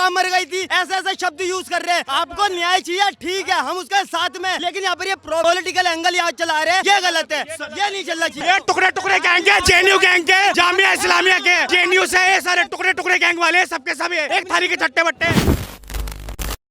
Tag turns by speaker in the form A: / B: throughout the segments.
A: कहाँ मर गई थी, ऐसे ऐसे शब्द यूज कर रहे हैं। आपको न्याय चाहिए, ठीक है, हम उसके साथ में, लेकिन यहाँ पर ये पॉलिटिकल एंगल यहाँ चला रहे हैं, ये गलत है, ये नहीं चलना चाहिए।
B: टुकड़े टुकड़े गैंग है, जेएनयू गैंग के, जामिया इस्लामिया के, जेएनयू से ये सारे टुकड़े टुकड़े गैंग वाले सबके सब एक थाली के चट्टे बट्टे।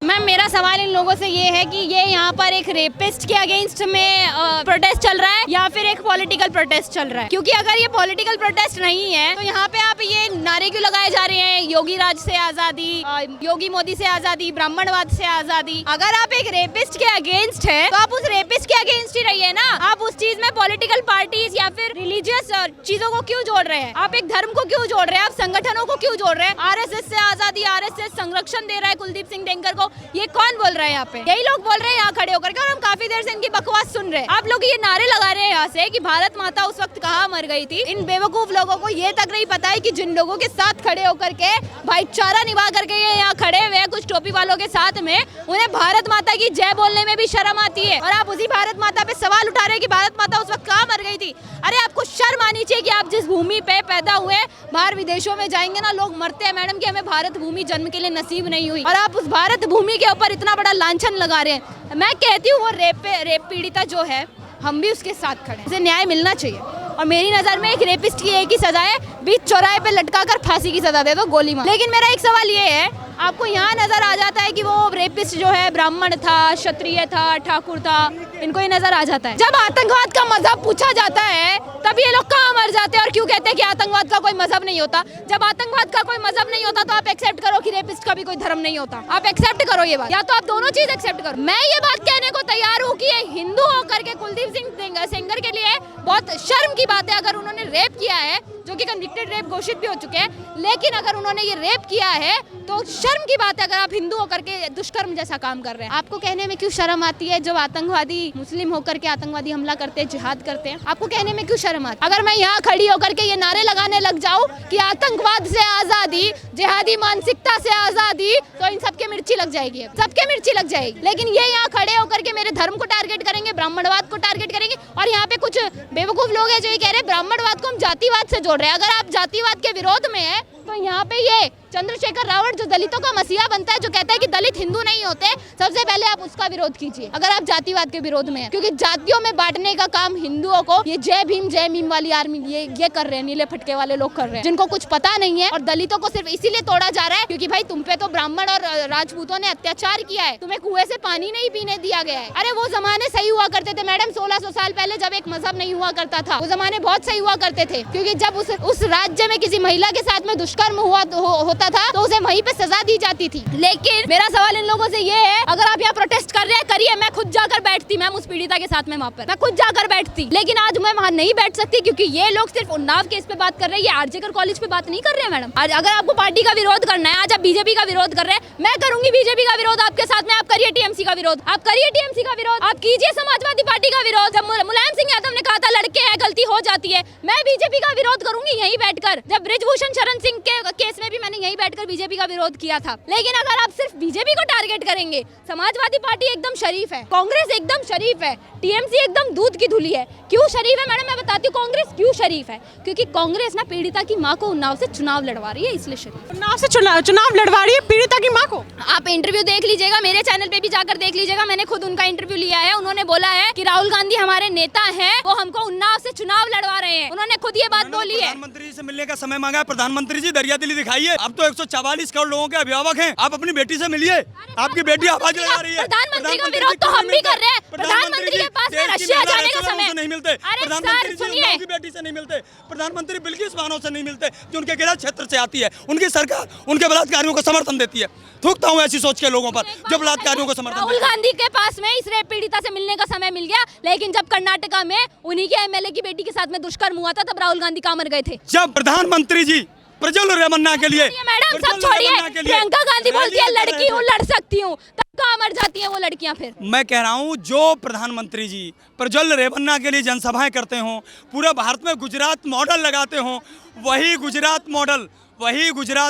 C: मैम मेरा सवाल इन लोगों से ये है कि ये यहाँ पर एक रेपिस्ट के अगेंस्ट में प्रोटेस्ट चल रहा है या फिर एक पॉलिटिकल प्रोटेस्ट चल रहा है? क्योंकि अगर ये पॉलिटिकल प्रोटेस्ट नहीं है तो यहाँ पे आप ये नारे क्यों लगाए जा रहे हैं, योगी राज से आजादी, योगी मोदी से आजादी, ब्राह्मणवाद से आजादी? अगर आप एक रेपिस्ट के अगेंस्ट है तो आप उस रेपिस्ट के अगेंस्ट ही रहिए ना। आप उस चीज में पॉलिटिकल पार्टीज या फिर रिलीजियस चीजों को क्यों जोड़ रहे हैं? आप एक धर्म को क्यों जोड़ रहे हैं? आप संगठनों को क्यों जोड़ रहे हैं? आरएसएस से आजादी, आरएसएस संरक्षण दे रहा है कुलदीप सिंह सेंगर को, ये कौन बोल रहा है यहाँ पे? यही लोग बोल रहे हैं यहाँ खड़े होकर के, और हम काफी देर से इनकी बकवास सुन रहे हैं। आप लोग ये नारे लगा रहे हैं यहाँ से कि भारत माता उस वक्त कहाँ मर गई थी। इन बेवकूफ लोगों को ये तक नहीं पता है कि जिन लोगों के साथ खड़े होकर के भाईचारा निभा करके ये यहाँ खड़े हुए हैं कुछ टोपी वालों के साथ में, उन्हें भारत माता की जय बोलने में भी शर्म आती है। और आप उसी भारत माता पे सवाल उठा रहे हैं कि भारत माता उस वक्त कहाँ मर गई थी। अरे आपको शर्म आनी चाहिए कि आप जिस भूमि पे पैदा हुए, बाहर विदेशों में जाएंगे ना लोग मरते हैं मैडम कि हमें भारत भूमि जन्म के लिए नसीब नहीं हुई, और आप उस भारत भूमि के ऊपर इतना बड़ा लांछन लगा रहे हैं। मैं कहती हूँ वो रेप पीड़िता जो है, हम भी उसके साथ खड़े हैं, उसे न्याय मिलना चाहिए। और मेरी नजर में एक रेपिस्ट की एक ही सजा है, बीच चौराहे पे लटका कर फांसी की सजा दे दो, गोली मार। लेकिन मेरा एक सवाल ये है, आपको यहाँ नजर आ जाता है कि वो रेपिस्ट जो है ब्राह्मण था, क्षत्रिय था, ठाकुर था, इनको ये नजर आ जाता है। जब आतंकवाद का मजहब पूछा जाता है तब ये लोग कहाँ मर जाते हैं और क्यों कहते हैं कि आतंकवाद का कोई मजहब नहीं होता? जब आतंकवाद का कोई मजहब नहीं होता तो आप एक्सेप्ट करो कि रेपिस्ट का भी कोई धर्म नहीं होता। आप एक्सेप्ट करो ये बात, या तो आप दोनों चीज एक्सेप्ट करो। मैं ये बात कहने को तैयार हूँ कि ये हिंदू होकर के कुलदीप सिंह सेंगर के लिए बहुत शर्म की बात है अगर उन्होंने रेप किया है, जो कि कन्विक्टेड रेप घोषित भी हो चुके हैं, लेकिन अगर उन्होंने ये रेप किया है तो शर्म की बात है अगर आप हिंदू होकर के दुष्कर्म जैसा काम कर रहे हैं। आपको कहने में क्यों शर्म आती है जब आतंकवादी मुस्लिम होकर के आतंकवादी हमला करते हैं, जिहाद करते हैं? आपको कहने में क्यों शर्म आती है? अगर मैं यहाँ खड़ी होकर के ये नारे लगाने लग जाऊं कि आतंकवाद से आजादी, जिहादी मानसिकता से आजादी, तो इन सबके मिर्ची लग जाएगी, सबके मिर्ची लग जाएगी। लेकिन ये यहाँ खड़े होकर के मेरे धर्म को टारगेट करेंगे, ब्राह्मणवाद को टारगेट करेंगे, और यहाँ पे कुछ बेवकूफ लोग हैं जो ये कह रहे हैं ब्राह्मणवाद को हम जातिवाद से जोड़ रहे हैं। अगर आप जातिवाद के विरोध में है तो यहाँ पे ये चंद्रशेखर रावत जो दलितों का मसीहा बनता है, जो कहता है कि दलित हिंदू नहीं होते, सबसे पहले आप उसका विरोध कीजिए अगर आप जातिवाद के विरोध में है। क्योंकि जातियों में बांटने का काम हिंदुओं को ये जय भीम वाली आर्मी ये कर रहे हैं, नीले फटके वाले लोग कर रहे हैं, जिनको कुछ पता नहीं है। और दलितों को सिर्फ इसीलिए तोड़ा जा रहा है क्योंकि भाई तुम पे तो ब्राह्मण और राजपूतों ने अत्याचार किया है, तुम्हें कुएं से पानी नहीं पीने दिया गया है। अरे वो जमाने सही हुआ करते थे मैडम, 1600 साल पहले जब एक मजहब नहीं हुआ करता था, वो जमाने बहुत सही हुआ करते थे। क्योंकि जब उस राज्य में किसी महिला के साथ में दुष्कर्म होता था तो उसे वहीं पे सजा दी जाती थी। लेकिन मेरा सवाल इन लोगों से ये है, अगर आप यहाँ प्रोटेस्ट कर रहे हैं करिए, मैं खुद जाकर बैठती, मैम उस पीड़िता के साथ में वहाँ पर मैं खुद जाकर बैठती, लेकिन आज मैं वहाँ नहीं बैठ सकती क्योंकि ये लोग सिर्फ उन्नाव केस पे बात कर रहे हैं, ये आरजेकर कॉलेज पे बात नहीं कर रहे हैं मैडम। आज अगर आपको पार्टी का विरोध करना है, आज आप बीजेपी का विरोध कर रहे हैं, मैं करूंगी बीजेपी का विरोध आपके साथ में, आप करिए टीएमसी का विरोध, आप करिए टीएमसी का विरोध, आप कीजिए समाजवादी पार्टी का विरोध। जब मुलायम सिंह यादव ने कहा था लड़के हैं गलती हो जाती है, मैं बीजेपी का विरोध करूंगी यहीं बैठकर। जब ब्रिजभूषण शरण सिंह के केस में भी मैंने यहीं बैठकर बीजेपी का विरोध किया था। लेकिन अगर आप सिर्फ बीजेपी को टारगेट करेंगे, समाजवादी पार्टी एकदम शरीफ है, कांग्रेस एकदम शरीफ है, टीएमसी एकदम दूध की धुली है। क्यों शरीफ है मैडम, मैं बताती हूँ कांग्रेस क्यों शरीफ है। क्योंकि कांग्रेस ना पीड़िता की माँ को उन्नाव से चुनाव लड़वा रही है, इसलिए शरीफ।
D: उन्नाव से चुनाव लड़वा रही है पीड़िता की माँ को।
C: आप इंटरव्यू देख लीजिएगा, मेरे चैनल पे भी जाकर देख लीजिएगा, मैंने खुद उनका इंटरव्यू लिया है। उन्होंने बोला है कि राहुल गांधी हमारे नेता हैं, वो हमको उन्नाव से चुनाव लड़वा रहे हैं, उन्होंने खुद ये बात बोली है।
A: प्रधानमंत्री से मिलने का समय मांगा है, प्रधानमंत्री जी दरिया दिली दिखाइए। अब तो 144 करोड़ लोगों के अभिभावक हैं, आप अपनी बेटी से मिलिए, आपकी बेटी आवाज लगा रही है।
C: प्रधानमंत्री का विरोध तो हम भी कर रहे हैं, प्रधानमंत्री के पास में रशिया जाने का समय
A: नहीं मिलते, प्रधानमंत्री जी की बेटी से नहीं मिलते, प्रधानमंत्री बिल्किस बानो से नहीं मिलते जो उनके गृह क्षेत्र से आती है। उनकी सरकार उनके बलात्कारियों को समर्थन देती है। थूकता हूँ ऐसी सोच के लोगों पर जो बलात्कारियों को समर्थन।
C: राहुल गांधी के पास में इस रेप पीड़िता से मिलने का समय मिल गया, लेकिन जब कर्नाटका में उन्हीं के एमएलए की बेटी के साथ में दुष्कर्म हुआ था तब राहुल गांधी कहाँ मर गए थे?
A: जब प्रधानमंत्री जी प्रज्वल रेवन्ना के लिए,
C: मैडम सब छोड़िए, प्रियंका गांधी बोलती है लड़की हूँ लड़ सकती हूँ, तब कहाँ मर जाती है वो लड़कियाँ फिर?
A: मैं कह रहा हूँ जो प्रधानमंत्री जी प्रज्वल रेवन्ना के लिए जनसभाएं करते हों, पूरे भारत में गुजरात मॉडल लगाते हों, वही गुजरात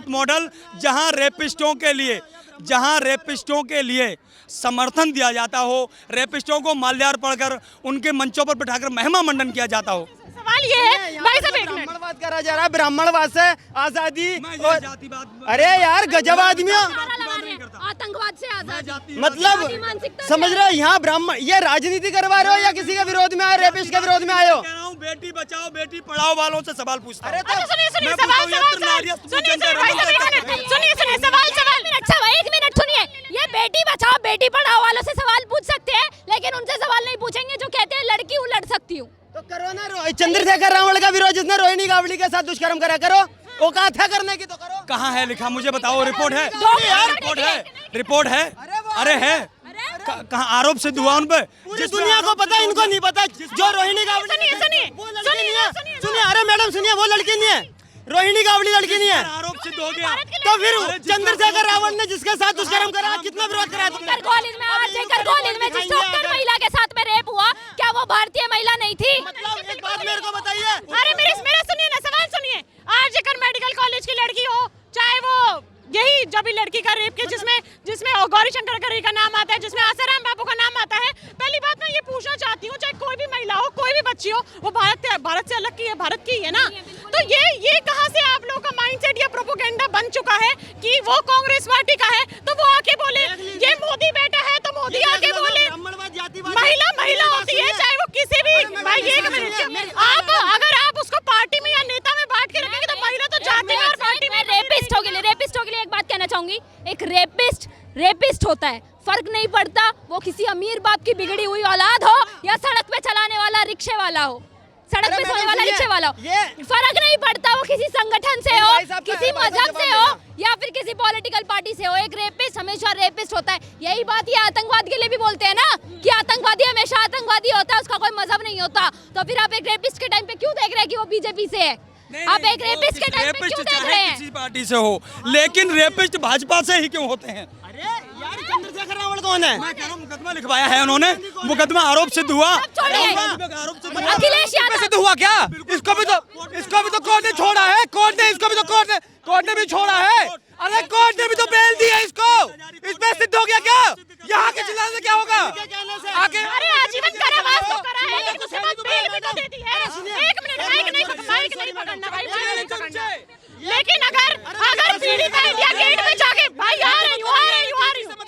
A: मॉडल जहाँ रेपिस्टों के लिए समर्थन दिया जाता हो, रेपिस्टों को माल्यार्पण कर उनके मंचों पर बिठाकर महिमा मंडन किया जाता हो।
D: सवाल ये है भाई साहब, एक मिनट।
B: ब्राह्मणवाद करा जा रहा है, ब्राह्मणवाद से आजादी
A: मैं ये
B: और
A: जातिवाद
B: अरे यार गजब आदमियों,
C: आतंकवाद से आजादी।
B: मतलब
C: मानसिकता
B: समझ रहे हो यहाँ ब्राह्मण ये राजनीति करवा रहे हो या किसी के विरोध में आए, रेपिस्ट के विरोध में आए हो?
A: कह रहा हूँ बेटी बचाओ बेटी पढ़ाओ वालों से सवाल पूछता हूँ।
B: अरे
D: सुनिए सुनिए,
A: मैं
D: सवाल
A: पूछता हूँ, ये
D: सवाल
A: नारियत
D: सुनिए सुनिए
A: पूछते
D: भाई साहब, एक मिनट, सुनिए सुनिए, सवाल सवाल।
C: अच्छा 1 मिनट सुनिए, ये बेटी बचाओ बेटी पढ़ाओ वालों से सवाल पूछ सकते हैं, लेकिन उनसे सवाल नहीं पूछेंगे जो कहते हैं लड़की हूँ लड़ सकती हूँ।
B: तो करो ना, चंद्रशेखर रावण का विरोध जिसने रोहिणी गावड़ी के साथ दुष्कर्म करा, करो, औकात है करने की तो करो।
A: कहाँ है लिखा मुझे बताओ, रिपोर्ट है?
C: यार,
A: रिपोर्ट है, रिपोर्ट है। अरे है, कहाँ आरोप सिद्ध हुआ उन पे?
B: जिस दुनिया को पता इनको नहीं पता, जो रोहिणी गावड़ी
D: सुनिए सुनिए
B: वो लड़की नहीं है। सुनिए अरे मैडम सुनिए, वो लड़की नहीं है, रोहिणी गावड़ी लड़की नहीं है।
A: आरोप सिद्ध हो गया
B: तो फिर चंद्रशेखर रावण ने जिसके साथ दुष्कर्म करा कितना विरोध करा तुमने?
C: कॉलेज में आरजेकर कॉलेज में जिस डॉक्टर महिला के साथ में रेप हुआ, क्या वो भारतीय महिला नहीं थी?
B: मतलब एक बात मेरे को बताइए,
D: अरे मेरा सुनिए ना, सवाल सुनिए। आरजेकर मेडिकल कॉलेज की लड़की हो, चाहे वो यही जब भी लड़की का रेप के जिसमें गौरी शंकर करे का नाम आता है, जिसमें आसाराम बाबू का नाम आता है, पहली बात मैं ये पूछना चाहती हूँ, चाहे कोई भी महिला हो, कोई भी बच्ची हो, वो भारत से अलग की है, भारत की है ना? तो ये कहाँ से आप लोगों का माइंडसेट या प्रोपोगेंडा बन चुका है कि वो कांग्रेस पार्टी का है तो वो आके बोले ये मोदी बेटा है तो मोदी आके बोले महिला होती है, चाहे वो किसी भी भाई, एक मिनट, आप अगर आप उसको पार्टी में या नेता में बांट के रखेंगे तो महिला तो जाति में और पार्टी में
C: रेपिस्ट हो गए, एक बात कहना चाहूंगी, एक रेपिस्ट होता है, फर्क नहीं पड़ता वो किसी अमीर बाप की बिगड़ी हुई औलाद हो या सड़क पे चलाने वाला रिक्शे वाला हो, सड़क पे चलने वाला रिक्शे वाला हो, फर्क नहीं पड़ता वो किसी संगठन से हो, किसी मजहब से हो या फिर किसी पॉलिटिकल पार्टी से हो, एक रेपिस्ट हमेशा रेपिस्ट होता है। यही बात ये आतंकवाद के लिए भी बोलते हैं ना कि आतंकवादी हमेशा आतंकवादी होता है, उसका कोई मजहब नहीं होता। तो फिर आप एक रेपिस्ट के टाइम पे क्यों देख रहे हैं कि वो बीजेपी से है? आप एक रेपिस्ट के टाइम पे क्यों देख रहे हैं?
A: किसी पार्टी से हो, लेकिन रेपिस्ट भाजपा से ही क्यों होते हैं?
B: अरे यार चंद्रशेखर रावण कौन है?
A: मैं कह रहा हूँ मुकदमा लिखवाया है उन्होंने, मुकदमा आरोप सिद्ध हुआ।
C: अखिलेश यादव
B: सिद्ध हुआ क्या? इसको भी तो कोर्ट ने छोड़ा है, कोर्ट ने भी छोड़ा है। अरे कोर्ट ने भी तो बेल दी है इसको, इसमें सिद्ध हो गया क्या? यहाँ के चिल्लाने से क्या होगा? आगे
D: अरे आजीवन कारावास तो करा है, लेकिन उसके बाद बेल भी तो देती है। एक मिनट, माइक नहीं पकड़ना भाई, माइक नहीं पकड़ना। लेकिन अगर पीड़िता इंडिया गेट में जाके भाई आ रही हूँ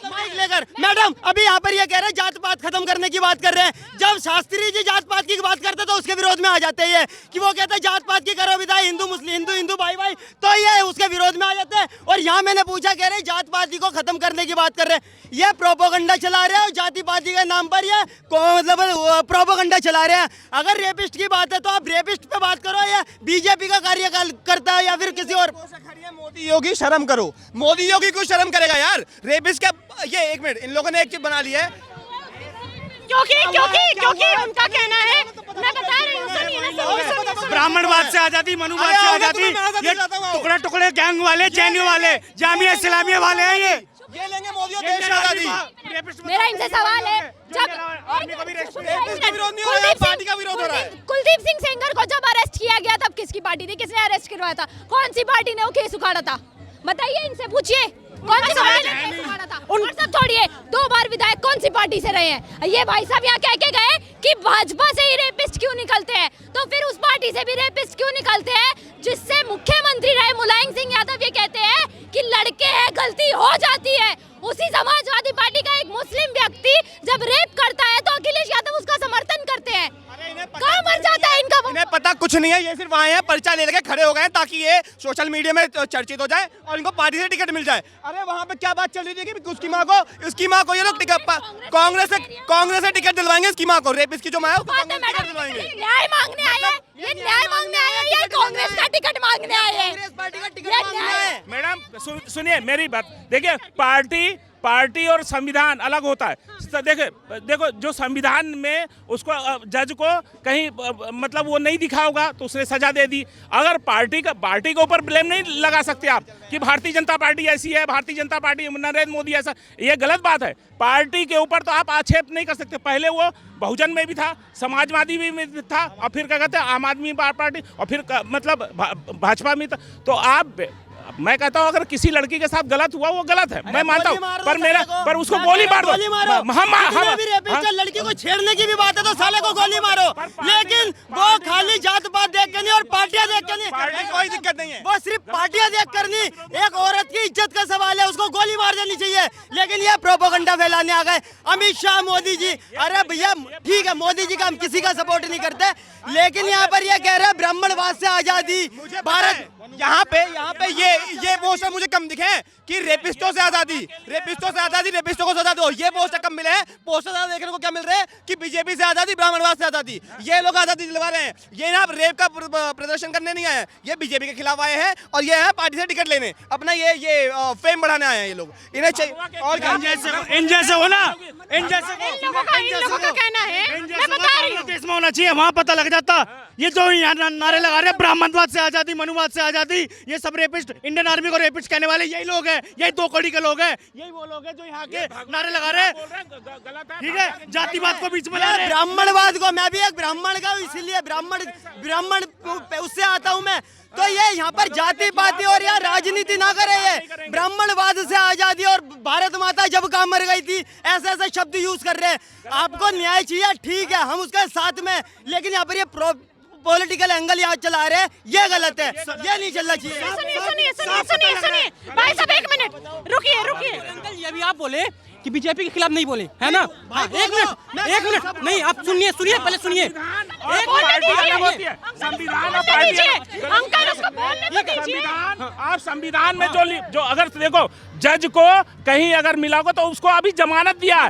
B: माइक लेकर, मैडम अभी यहाँ पर ये कह रहे हैं जात पात खत्म करने की बात कर रहे हैं। जब शास्त्री जी जात पात की बात करते तो उसके विरोध में आ जाते हैं कि वो कहते हैं जात पात की करो विदाई, हिंदू मुस्लिम हिंदू भाई तो ये उसके विरोध में आ जाते हैं। और यहाँ मैंने पूछा, कह रहे जात पात को खत्म करने की बात कर रहे हैं। ये प्रोपोगंडा चला रहे हैं और जाति पाति के नाम पर ये मतलब प्रोपोगंडा चला रहे हैं। अगर रेपिस्ट की बात है तो आप रेपिस्ट पे बात करो, या बीजेपी का कार्यकाल करता है या फिर किसी और।
E: मोदी योगी शर्म करो, मोदी योगी क्यों शर्म करेगा यार? रेपिस्ट क्या? ये एक मिनट, इन लोगों ने एक चीज बना ली है
D: क्योंकि उनका कहना है, मैं बता रही हूँ, सुनिए।
B: ब्राह्मणवाद से आजादी, मनुवाद से आजादी, ये टुकड़े टुकड़े गैंग वाले, जेएनयू वाले, जामिया इस्लामिया वाले हैं
E: ये लेंगे मोदी और देश आजादी।
C: मेरा इनसे सवाल है, जब
E: का विरोध नहीं हो रहा है, पार्टी का विरोध हो रहा है।
C: कुलदीप सिंह सेंगर को जब अरेस्ट किया गया तब किसकी पार्टी थी, किसने अरेस्ट करवाया था, कौन सी पार्टी ने वो केस उखाड़ा था? बताइए, इनसे पूछिए कौन सी पार्टी ने केस उखाड़ा था? और सब छोड़िए, 2 बार विधायक कौन सी पार्टी से रहे हैं? ये भाई साहब यहाँ कह के गए कि भाजपा से ही रेपिस्ट क्यों निकलते हैं, तो फिर उस पार्टी से भी रेपिस्ट क्यों निकलते हैं जिससे मुख्यमंत्री रहे मुलायम सिंह यादव ये कहते हैं कि लड़के हैं गलती हो जाती है। उसी समाजवादी पार्टी का एक मुस्लिम व्यक्ति जब रेप करता है तो अखिलेश यादव उसका समर्थन करते हैं। कहाँ मर जाता है इनका?
E: इन्हें पता कुछ नहीं है, ये सिर्फ आए हैं पर्चा ले लेके खड़े हो गए ताकि ये सोशल मीडिया में चर्चित हो जाए और इनको पार्टी से टिकट मिल जाए। अरे वहाँ पे क्या बात चल रही थी कि उसकी माँ को ये लोग कांग्रेस से टिकट दिलवाएंगे, इसकी माँ को, रेपिस्ट की जो माँ है उसको कांग्रेस टिकट दिलवाएंगे।
C: न्याय मांगने आए हैं, ये न्याय मांगने आए हैं या कांग्रेस का टिकट मांगने आए हैं?
F: मैडम सुनिए मेरी बात, देखिए पार्टी और संविधान अलग होता है। देखो जो संविधान में उसको जज को कहीं मतलब वो नहीं दिखा होगा तो उसने सजा दे दी। अगर पार्टी के ऊपर ब्लेम नहीं लगा सकते आप कि भारतीय जनता पार्टी ऐसी है, भारतीय जनता पार्टी नरेंद्र मोदी ऐसा, ये गलत बात है। पार्टी के ऊपर तो आप आक्षेप नहीं कर सकते। पहले वो बहुजन में भी था, समाजवादी में था, और फिर क्या कहते हैं आम आदमी पार्टी, और फिर मतलब भाजपा में था। तो मैं कहता हूँ अगर किसी लड़की के साथ गलत हुआ वो गलत है, मैं मानता हूँ, पर उसको गोली मार दो।
B: लड़की को छेड़ने की भी बात है तो साले को गोली मारो, लेकिन वो खाली जात पात देख कर नहीं और पार्टियां देख कर नहीं,
E: कोई दिक्कत नहीं है,
B: वो सिर्फ पार्टियां देख कर नहीं। एक औरत की इज्जत का सवाल है, उसको गोली मार देनी चाहिए, लेकिन ये प्रोपेगेंडा फैलाने आ गए अमित शाह, मोदी जी। अरे भैया ठीक है, मोदी जी का हम किसी का सपोर्ट नहीं करते, लेकिन यहाँ पर ये कह रहे हैं ब्राह्मणवाद से आजादी भारत।
E: यहाँ पे ये पोस्टर मुझे कम दिखे कि रेपिस्टों से आजादी, रेपिस्टों को सजा दो, ये पोस्टर कम मिले हैं। पोस्टर ज्यादा देखने को क्या मिल रहे हैं कि बीजेपी से आजादी, ब्राह्मणवाद से आजादी, ये लोग आजादी दिलवा रहे हैं। ये ना रेप का प्रदर्शन करने नहीं आए, ये बीजेपी के खिलाफ आए हैं और ये है पार्टी से टिकट लेने, अपना ये फेम बढ़ाने आए हैं ये लोग। इन्हें चाहिए और
A: इन जैसे हो ना, इन
D: लोगों का कहना है, मैं बता रही हूँ,
A: देश में होना चाहिए, वहाँ पता लग जाता। ये जो यहाँ नारे लगा रहे हैं ब्राह्मणवाद से आजादी, मनुवाद से आजादी, ये सब रेपिस्ट, इंडियन आर्मी को रेपिस्ट कहने वाले यही लोग हैं, यही दो कड़ी के लोग हैं, यही वो लोग हैं जो यहाँ के नारे लगा रहे हैं। ठीक है, जातिवाद को बीच में ला रहे हैं।
B: ब्राह्मणवाद को, मैं भी एक ब्राह्मण का हूँ, इसीलिए ब्राह्मण उससे आता हूँ मैं, तो ये यहाँ पर जाति पाति और यहाँ राजनीति ना करे, ये ब्राह्मणवाद से आजादी और भारत माता जब का मर गई थी, ऐसे ऐसे शब्द यूज कर रहे हैं। आपको न्याय चाहिए, ठीक है, हम उसके साथ में, लेकिन यहाँ पर ये पॉलिटिकल एंगल यहाँ चला रहे हैं, ये गलत है, ये नहीं चलना चाहिए।
D: सुनिए भाई साहब, एक मिनट रुकिए।
G: अंकल ये भी आप बोले कि बीजेपी के खिलाफ नहीं बोले, है ना? एक मिनट नहीं, आप सुनिए पहले सुनिए।
F: आप संविधान में जो अगर देखो जज को कहीं अगर मिला होगा तो उसको अभी जमानत दिया है,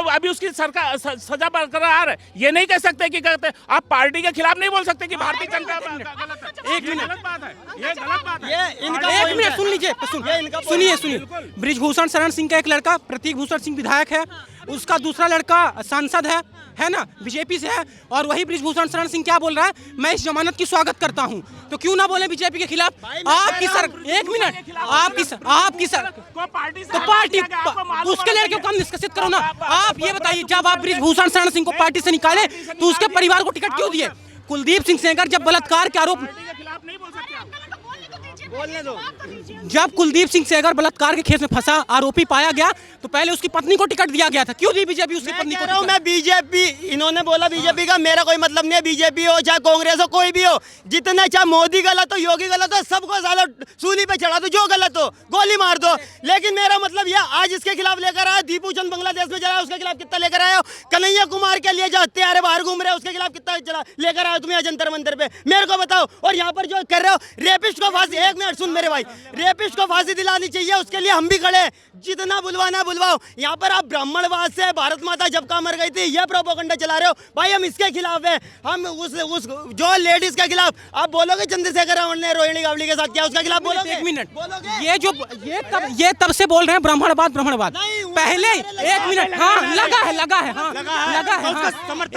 F: अभी उसकी सरकार सजा बरकरार है। ये नहीं कह सकते कि कहते आप पार्टी के खिलाफ नहीं बोल सकते कि भारतीय जनता गलत है।
G: एक मिनट,
F: गलत बात है, ये गलत बात है।
G: एक मिनट सुन लीजिए, सुनिए। बृजभूषण शरण सिंह का एक लड़का प्रतीक भूषण सिंह विधायक है, उसका दूसरा लड़का सांसद है ना, बीजेपी से है, और वही बृजभूषण शरण सिंह क्या बोल रहा है, मैं इस जमानत की स्वागत करता हूं, तो क्यों ना बोले बीजेपी के खिलाफ? आपकी सर, एक मिनट, आपकी सर तो पार्टी उसके लड़के को कम निष्कासित करो ना। आप ये बताइए, जब आप बृजभूषण शरण सिंह को पार्टी से निकाले तो उसके परिवार को टिकट क्यों दिए? कुलदीप सिंह सेंगर जब बलात्कार के आरोप, जब कुलदीप सिंह सेंगर बलात्कार के केस में फंसा, आरोपी पाया गया, तो पहले उसकी पत्नी को टिकट दिया गया था, क्यों दी बीजेपी उसकी पत्नी को?
B: मैं बीजेपी, इन्होंने बोला बीजेपी का, मेरा कोई मतलब नहीं है, बीजेपी हो चाहे कांग्रेस हो, कोई भी हो, जितना चाहे मोदी गलत हो, योगी गलत हो, सबको ज्यादा सूली पे चढ़ा दो, जो गलत हो गोली मार दो। लेकिन मेरा मतलब यह, आज इसके खिलाफ लेकर आया, दीपू चंद बांग्लादेश में चला, उसके खिलाफ कितना लेकर आया हो? कन्हैया कुमार के लिए जो हत्यारे बाहर घूम रहे हैं, उसके खिलाफ कितना चला लेकर आया तुम्हें जंतर मंतर पे, मेरे को बताओ। और यहाँ पर जो कर रहे हो, रेपिस्ट को फांसी, एक मिनट सुन मेरे भाई, रेपिस्ट को फांसी दिलानी चाहिए, उसके लिए हम भी खड़े, जितना बुलवाना बुलवाओ। यहाँ पर आप ब्राह्मणवाद से, भारत माता जब का मर गई थी, ये प्रोपेगेंडा चला रहे हो भाई, हम इसके खिलाफ है। हम उस जो लेडीज के खिलाफ आप बोलोगे, चंद्रशेखर रावण ने रोहिणी गावली के साथ किया, उसके खिलाफ बोलोगे?
G: एक मिनट, ये तब से बोल रहे हैं ब्राह्मणवाद पहले, एक मिनट, हाँ लगा है,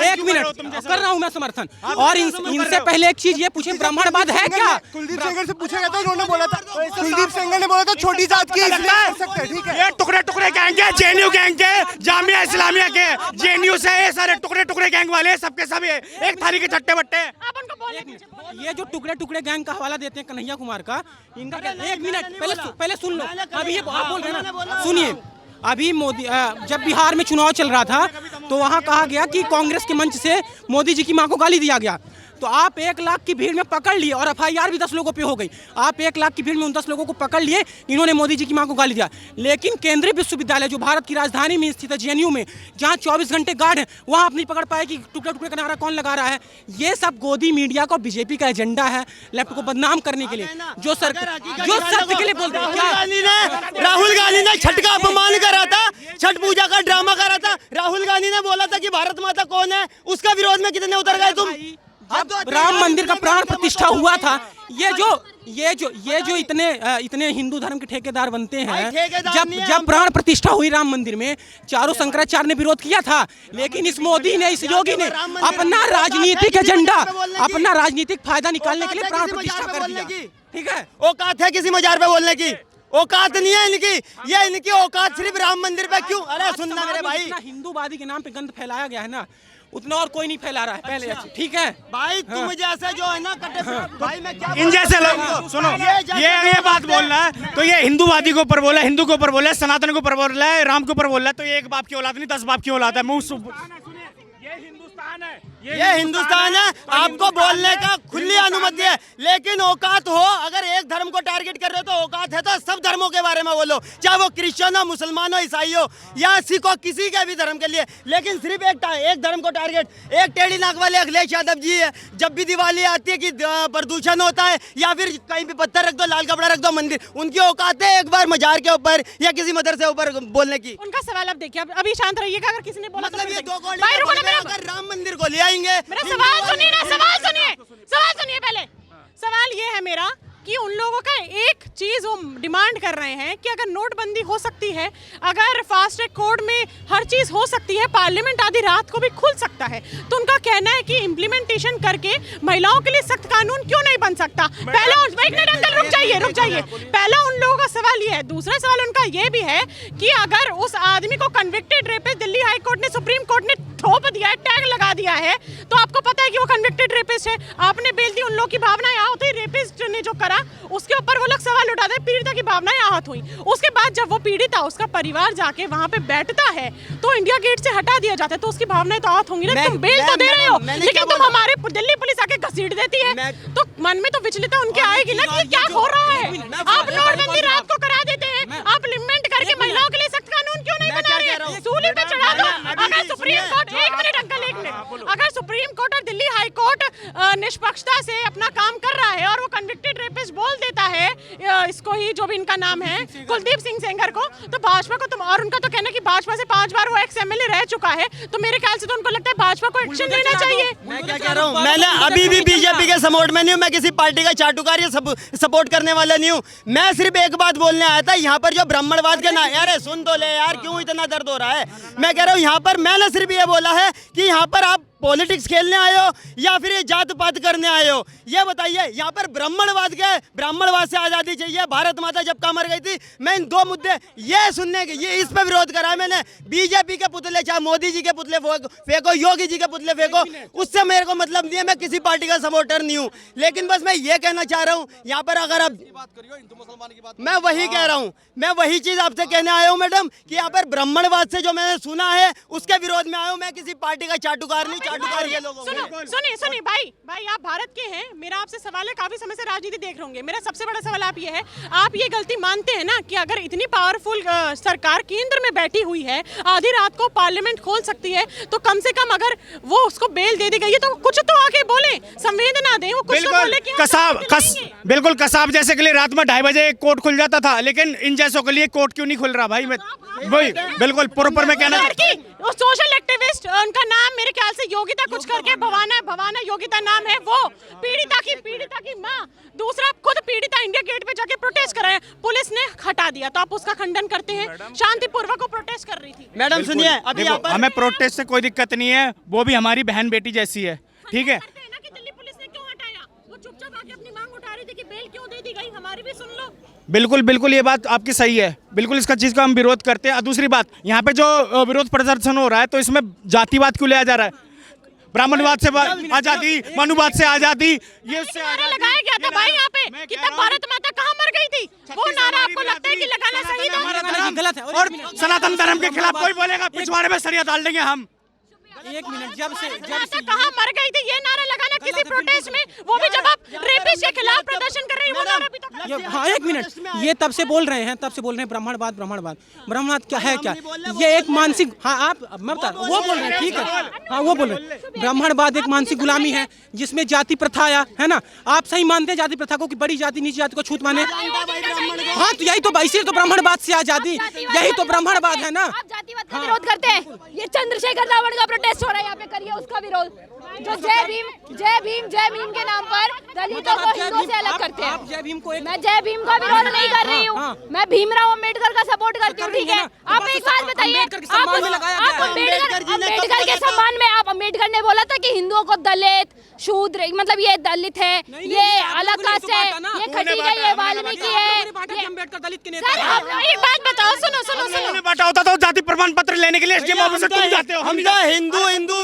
G: एक मिनट कर रहा हूँ मैं समर्थन। और इनसे पहले एक चीज ये पूछे, ब्राह्मणवाद है क्या?
E: कुलदीप सेंगर से पूछा गया था, उन्होंने बोला था, कुलदीप सेंगर ने बोला था छोटी जात की, ठीक है,
A: ये टुकड़े गैंग है, जेएनयू गैंग के, जामिया इस्लामिया के, जेएनयू से ये सारे टुकड़े गैंग वाले सबके सब एक थाली के चट्टे बट्टे।
G: ये जो टुकड़े गैंग का हवाला देते हैं कन्हैया कुमार का, इनका एक मिनट पहले सुन लो, अभी ये आप बोल रहे हैं ना, सुनिए। अभी मोदी जब बिहार में चुनाव चल रहा था तो वहाँ कहा गया कि कांग्रेस के मंच से मोदी जी की मां को गाली दिया गया, तो आप 1 लाख की भीड़ में पकड़ लिए और FIR भी 10 लोगों पे हो गई। आप 1 लाख की भीड़ में उन 10 लोगों को पकड़ लिए, इन्होंने मोदी जी की मां को गाली दिया। लेकिन केंद्रीय विश्वविद्यालय जो भारत की राजधानी में स्थित है, जेएनयू में, जहां 24 घंटे गार्ड है, वहां आप नहीं पकड़ पाए कि टुकड़े का नारा कौन लगा रहा है। ये सब गोदी मीडिया का, बीजेपी का एजेंडा है, लेफ्ट को बदनाम करने के लिए, जो सत्य के लिए बोलते हैं।
B: राहुल गांधी ने छठ का अपमान करा था, छठ पूजा का ड्रामा करा था। राहुल गांधी ने बोला था कि भारत माता कौन है, उसका विरोध में कितने उतर गए तुम?
G: जब राम मंदिर का प्राण प्रतिष्ठा हुआ था, ये जो इतने हिंदू धर्म के ठेकेदार बनते हैं, जब प्राण प्रतिष्ठा हुई राम मंदिर में, चारों शंकराचार्य ने विरोध किया था, लेकिन इस मोदी ने, इस योगी ने अपना राजनीतिक एजेंडा, अपना राजनीतिक फायदा निकालने के लिए प्राण प्रतिष्ठा कर दिया। ठीक है,
B: औकात है किसी मजार पे बोलने की? औकात नहीं है इनकी, ये इनकी औकात सिर्फ राम मंदिर पे क्यों? अरे सुनना मेरे भाई,
G: हिंदूवादी के नाम पे गंद फैलाया गया है ना, उतना और कोई नहीं फैला रहा है पहले जैसे, ठीक है
B: भाई तुम जैसे जो है ना कट्टे भाई मैं क्या
A: इन जैसे लोग सुनो, ये बात बोल रहा है तो ये हिंदूवादी के ऊपर बोला है, हिंदू के ऊपर बोला है, सनातन के ऊपर बोल रहा है, राम के ऊपर बोल रहा है, तो ये एक बाप की औलाद नहीं 10 बाप की औलाद है। मुंह
F: ये हिंदुस्तान है,
B: ये हिंदुस्तान है, आपको बोलने का खुली अनुमति है, लेकिन औकात हो, अगर एक धर्म को टारगेट कर रहे हो तो औकात है तो सब धर्मों के बारे में बोलो, चाहे वो क्रिश्चियन हो, मुसलमान हो, ईसाई हो या सिख हो, किसी के भी धर्म के लिए, लेकिन सिर्फ एक धर्म को टारगेट। एक टेढ़ी नाक वाले अखिलेश यादव जी है, जब भी दिवाली आती है कि प्रदूषण होता है या फिर कहीं भी पत्थर रख दो, लाल कपड़ा रख दो मंदिर, उनकी औकात है एक बार मजार के ऊपर या किसी मदरसे ऊपर बोलने की।
D: उनका सवाल अब देखिए, अभी शांत रहिएगा, अगर किसी ने बोला तो
B: मतलब ये
D: फिर
B: दो
D: देखिए। भाई रुको ना,
B: कौड़ी अगर राम मंदिर को ले आएंगे,
D: मेरा सवाल सुनिए ना, सवाल सुनिए पहले। सवाल ये है मेरा कि उन लोगों का एक चीज वो डिमांड कर रहे हैं कि अगर नोटबंदी हो सकती है, अगर फास्ट ट्रैक कोर्ट में हर चीज हो सकती है, पार्लियामेंट आधी रात को भी खुल सकता है, तो उनका कहना है कि इम्प्लीमेंटेशन करके महिलाओं के लिए सख्त कानून क्यों नहीं बन सकता। पहला एक मिनट अंकल रुक जाइए। पहला उन लोगों का सवाल ये है। दूसरा सवाल उनका ये भी है कि अगर उस आदमी को convicted rapist Delhi high court ने, सुप्रीम कोर्ट ने थोप दिया है, टैग लगा दिया है, तो आपको पता है कि वो कन्विक्टेड रेपिस्ट है, आपने बेल दी, उन लोगों की भावनाएं आहत हुई, रेपिस्ट ने जो करा उसके ऊपर वो लोग सवाल उठाते हैं, पीड़िता की भावनाएं आहत हुई। उसके बाद जब वो पीड़िता, उसका परिवार जाके वहां पे बैठता है तो इंडिया गेट से हटा दिया जाता है, तो उसकी भावनाएं तो आहत होंगी ना। तुम बेल तो दे रहे हो, लेकिन तुम हमारे दिल्ली पुलिस आके घसीट देती है, तो मन में तो विचलितता उनके आएगी ना कि क्या हो रहा है। आप नोटबंदी रात को करा देते हैं, आप इम्प्लीमेंट करके महिलाओं के लिए सख्त कानून क्यों नहीं बना रहे? सूली पे चढ़ा दो। अगर सुप्रीम कोर्ट, एक मिनट अंकल, एक मिनट, अगर सुप्रीम कोर्ट और दिल्ली हाई कोर्ट निष्पक्षता से अपना काम कर रहा है और वो कन्विक्टेड रेपिस्ट बोल देता है इसको ही, जो भी इनका नाम है, कुलदीप सिंह सेंगर को, तो भाजपा को तुम, और उनका तो कहना कि भाजपा से 5 बार वो एक्स एमएलए रह चुका है, तो मेरे ख्याल से तो उनको लगता है भाजपा को एक्शन लेना चाहिए।
B: मैं क्या कह रहा हूँ, मैंने अभी भी बीजेपी के सपोर्ट में नहीं हूँ, मैं किसी पार्टी का चाटुकार या सपोर्ट करने वाला नहीं हूँ। मैं सिर्फ एक बात बोलने आया था, यहाँ पर जो ब्राह्मणवाद के ना, यार सुन तो ले यार, क्यों इतना दर्द हो रहा है। मैं कह रहा हूँ यहाँ पर मैंने सिर्फ ये बोला है कि यहाँ पर आप पॉलिटिक्स खेलने आए हो या फिर ये जात पात करने आए हो, ये बताइए। यहाँ पर ब्राह्मणवाद से आज़ादी चाहिए, भारत माता जब का मर गई थी, मैं इन 2 मुद्दे ये सुनने के, ये इस पे विरोध करा है मैंने। बीजेपी के पुतले, चाहे मोदी जी के पुतले फेंको, योगी जी के पुतले फेंको, उससे मेरे को मतलब नहीं है, मैं किसी पार्टी का सपोर्टर नहीं हूँ, लेकिन बस मैं ये कहना चाह रहा हूँ यहाँ पर, अगर आप मैं वही कह रहा हूँ, मैं वही चीज आपसे कहने आया हूँ मैडम, कि यहाँ पर ब्राह्मणवाद से जो मैंने सुना है उसके विरोध में आया हूँ, मैं किसी पार्टी का चाटुकार नहीं।
D: सुनिए भाई आप भारत के हैं, मेरा आपसे सवाल है, काफी समय से राजनीति देख रहे होंगे, मेरा सबसे बड़ा सवाल आप ये है, आप ये गलती मानते हैं ना कि अगर इतनी पावरफुल सरकार केंद्र में बैठी हुई है, आधी रात को पार्लियामेंट खोल सकती है, तो कम से कम अगर वो उसको बेल दे दी गई है तो कुछ तो आके बोले, संवेदना दें, वो कुछ तो बोले कि
A: बिल्कुल कसाब जैसे के लिए रात में 2:30 बजे कोर्ट खुल जाता था, लेकिन इन जैसों के लिए कोर्ट क्यों नहीं खुल रहा भाई? मैं वही बिल्कुल प्रॉपर में कहना,
D: सोशल एक्टिविस्ट, उनका नाम मेरे ख्याल से योगिता कुछ करके, भवाना योगिता नाम है, वो पीड़िता की माँ, दूसरा खुद पीड़िता इंडिया गेट पे जाके प्रोटेस्ट कर रहे हैं, पुलिस ने हटा दिया, तो आप उसका खंडन करते हैं? शांतिपूर्वक वो प्रोटेस्ट कर रही थी।
B: मैडम सुनिए, अभी
A: हमें प्रोटेस्ट से कोई दिक्कत नहीं है, वो भी हमारी बहन बेटी जैसी है, ठीक है।
D: दिल्ली पुलिस ने क्यों हटाया? वो चुपचाप आके अपनी मांग उठा रही थी कि बेल क्यों दे दी गई, हमारी भी सुन लो।
A: बिल्कुल ये बात आपकी सही है, बिल्कुल इसका चीज़ का हम विरोध करते हैं। और दूसरी बात, यहाँ पे जो विरोध प्रदर्शन हो रहा है, तो इसमें जातिवाद क्यों लिया जा रहा है? ब्राह्मणवाद से आजादी, मनुवाद से आजादी, ये
D: नारा लगाया गया था भाई यहाँ पे कि तब भारत माता कहाँ मर गई थी, वो नारा आपको लगता है कि लगाना सही था?
G: गलत है।
A: और सनातन धर्म के खिलाफ कोई बोलेगा, पिछवाड़े में सरिया डाल देंगे हम।
G: एक मिनट, जब से
D: कहाँ मर गई थी, ये नारा लगाना किसी प्रोटेस्ट में, वो भी जब आप रेपिस्ट के खिलाफ प्रदर्शन कर रही है, वो नारा भी तो।
G: हाँ एक मिनट, ये तब से बोल रहे हैं ब्राह्मणवाद क्या है? क्या ये एक मानसिक, हाँ आप मैं बता, वो बोल रहे हैं, ठीक है, हाँ वो बोल रहे हैं ब्राह्मणवाद एक मानसिक गुलामी है जिसमें जाति प्रथा आया है ना। आप सही मानते हैं जाति प्रथा को कि बड़ी जाति नीची जाति को छूत माने? हाँ तो यही तो, इसीलिए तो ब्राह्मणवाद से आजादी, यही तो ब्राह्मणवाद है ना।
C: आप जातिवाद का विरोध करते हैं, ये चंद्रशेखर रावण का प्रोटेस्ट हो रहा है यहाँ पे, करिए उसका विरोध, जो जय भीम के नाम पर दलितों को हिंदुओं से अलग करते हैं। मैं जय भीम का विरोध नहीं कर रही हूँ, मैं भीमराव अम्बेडकर का सपोर्ट करती हूँ, ठीक है। आप एक बात बताइए, आप अम्बेडकर के सम्मान में, आप अम्बेडकर ने बोला था कि हिंदुओं को दलित, शूद्र, मतलब ये दलित है, ये अलग कास्ट है, ये खटीक है, ये वाल्मीकि है,
G: अम्बेडकर दलित के नेता
C: सर,
G: हैं।
C: आप
D: एक बात बताओ, सुनो सुनो सुनो
A: उन्होंने बांटा होता तो जाति प्रमाण पत्र लेने के लिए एसडीएम ऑफिस तुम जाते हो,
B: हम
A: नहीं
B: तो
A: जाते।
B: हिंदू हिंदू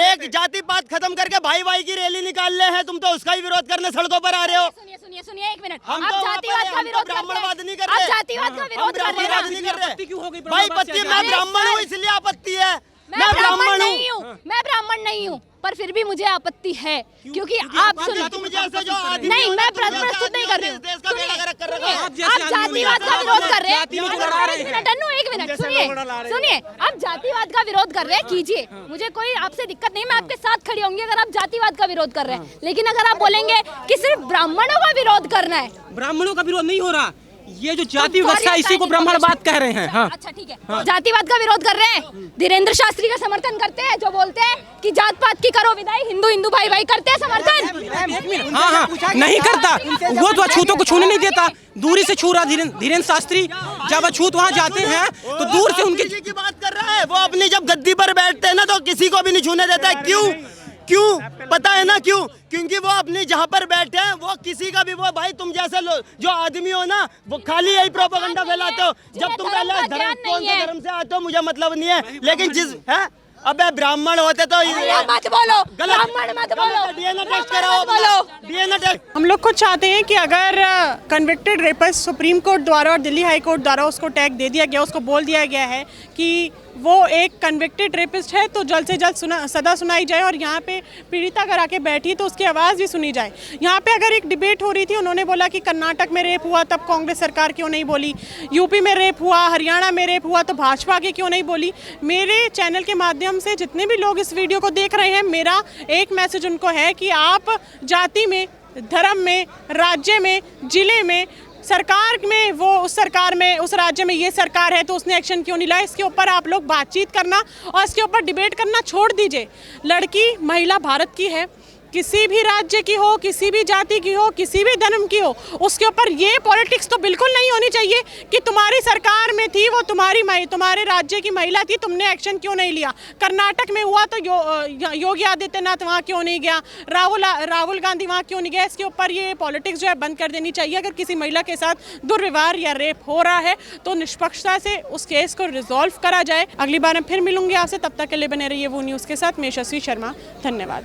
B: एक जाति पात खत्म करके भाई भाई की रैली निकाल रहे हैं, तुम तो उसका ही विरोध करने सड़कों पर आ रहे हो।
C: सुनिए सुनिए सुनिए एक मिनट।
B: हम
C: आप
B: तो वहाँ
C: जातिवाद
B: पर
C: का
B: हैं,
C: विरोध
B: हम तो ब्राह्मणवाद नहीं कर
C: आप
B: रहे।
C: जातिवाद का विरोध कर रहे
B: ब्राह्मणवाद
C: हैं
B: नहीं कर रहे।
G: आपत्ति क्यों हो गई?
B: भाई पति मैं ब्राह्मण हूँ इसलिए आपत्ति है। मैं ब्राह्मण
C: नहीं
B: हूँ।
C: हूँ, मैं ब्राह्मण नहीं हूँ, पर फिर भी मुझे आपत्ति है क्योंकि आप
G: आप
C: सुनिए।
B: तुम जैसे जो आदमी
C: नहीं,
B: हो ना,
C: मैं
B: तुम जैसे
C: प्रस्तुत नहीं कर रही हूँ।
B: देश का बेड़ा गर्क कर रखा है।
G: आप
C: आप
G: जैसे आदमी
C: जातिवाद का
G: हो,
C: विरोध कर रहे हैं।
G: जाति में जो लड़ा रहे
C: एक
G: हैं।
C: मिनट अन्नू, एक मिनट सुनिए, आप जातिवाद का विरोध कर रहे हैं, कीजिए, मुझे कोई आपसे दिक्कत नहीं, मैं आपके साथ खड़ी होंगी अगर आप जातिवाद का विरोध कर रहे हैं। लेकिन अगर आप बोलेंगे कि सिर्फ ब्राह्मणों का विरोध करना है,
G: ब्राह्मणों का विरोध नहीं हो रहा, ये जो जाति
C: तो
G: व्यवस्था है, इसी को ब्राह्मणवाद कह रहे हैं। हाँ,
C: अच्छा ठीक है, जातिवाद का विरोध कर रहे हैं, धीरेन्द्र शास्त्री का समर्थन करते हैं जो बोलते हैं कि जात पात की करो विदाई, हिंदू हिंदू भाई भाई करते हैं समर्थन।
G: हाँ हाँ, नहीं करता, वो तो अछूतों को छूने नहीं देता, दूरी से छू रहा धीरेन्द्र शास्त्री। जब अछूत वहाँ जाते हैं तो दूर से उनकी
B: जी की बात कर रहा है। वो अपनी जब गद्दी पर बैठते हैं ना तो किसी को भी नहीं छूने देता है। क्यों पता है ना क्यों? क्योंकि वो अपनी जहाँ पर बैठे हैं वो किसी का भी, वो भाई तुम जैसे जो आदमी हो ना वो खाली यही प्रोपेगेंडा फैलाते हो। जब तुम पहले धर्म कौन से धर्म से आते हो मुझे मतलब नहीं है, लेकिन जिस है अबे ब्राह्मण होते तो
C: मत बोलो, ब्राह्मण मत बोलो,
B: डीएनए टेस्ट कराओ, डीएनए टेस्ट।
H: हम लोग खुद चाहते हैं कि अगर कन्विक्टेड रेपिस्ट सुप्रीम कोर्ट द्वारा और दिल्ली हाई कोर्ट द्वारा उसको टैग दे दिया गया, उसको बोल दिया गया है कि वो एक कन्विक्टेड रेपिस्ट है, तो जल्द से जल्द सदा सुनाई जाए और यहाँ पे पीड़िता अगर आके बैठी तो उसकी आवाज़ भी सुनी जाए। यहाँ पे अगर एक डिबेट हो रही थी, उन्होंने बोला कि कर्नाटक में रेप हुआ तब कांग्रेस सरकार क्यों नहीं बोली, यूपी में रेप हुआ, हरियाणा में रेप हुआ तो भाजपा की क्यों नहीं बोली। मेरे चैनल के माध्यम से जितने भी लोग इस वीडियो को देख रहे हैं, मेरा एक मैसेज उनको है कि आप जाति में, धर्म में, राज्य में, जिले में, सरकार में, वो उस सरकार में, उस राज्य में ये सरकार है तो उसने एक्शन क्यों नहीं लिया, इसके ऊपर आप लोग बातचीत करना और इसके ऊपर डिबेट करना छोड़ दीजिए। लड़की महिला भारत की है, किसी भी राज्य की हो, किसी भी जाति की हो, किसी भी धर्म की हो, उसके ऊपर ये पॉलिटिक्स तो बिल्कुल नहीं होनी चाहिए कि तुम्हारी सरकार में थी वो तुम्हारे राज्य की महिला थी, तुमने एक्शन क्यों नहीं लिया। कर्नाटक में हुआ तो योगी आदित्यनाथ वहाँ क्यों नहीं गया, राहुल गांधी वहाँ क्यों नहीं गया। इसके ऊपर ये पॉलिटिक्स जो है बंद कर देनी चाहिए। अगर किसी महिला के साथ दुर्व्यवहार या रेप हो रहा है तो निष्पक्षता से उस केस को रिजॉल्व करा जाए। अगली बार मैं फिर मिलूंगी आपसे, तब तक के लिए बने रहिए वो न्यूज़ के साथ। मैं यशस्वी शर्मा, धन्यवाद।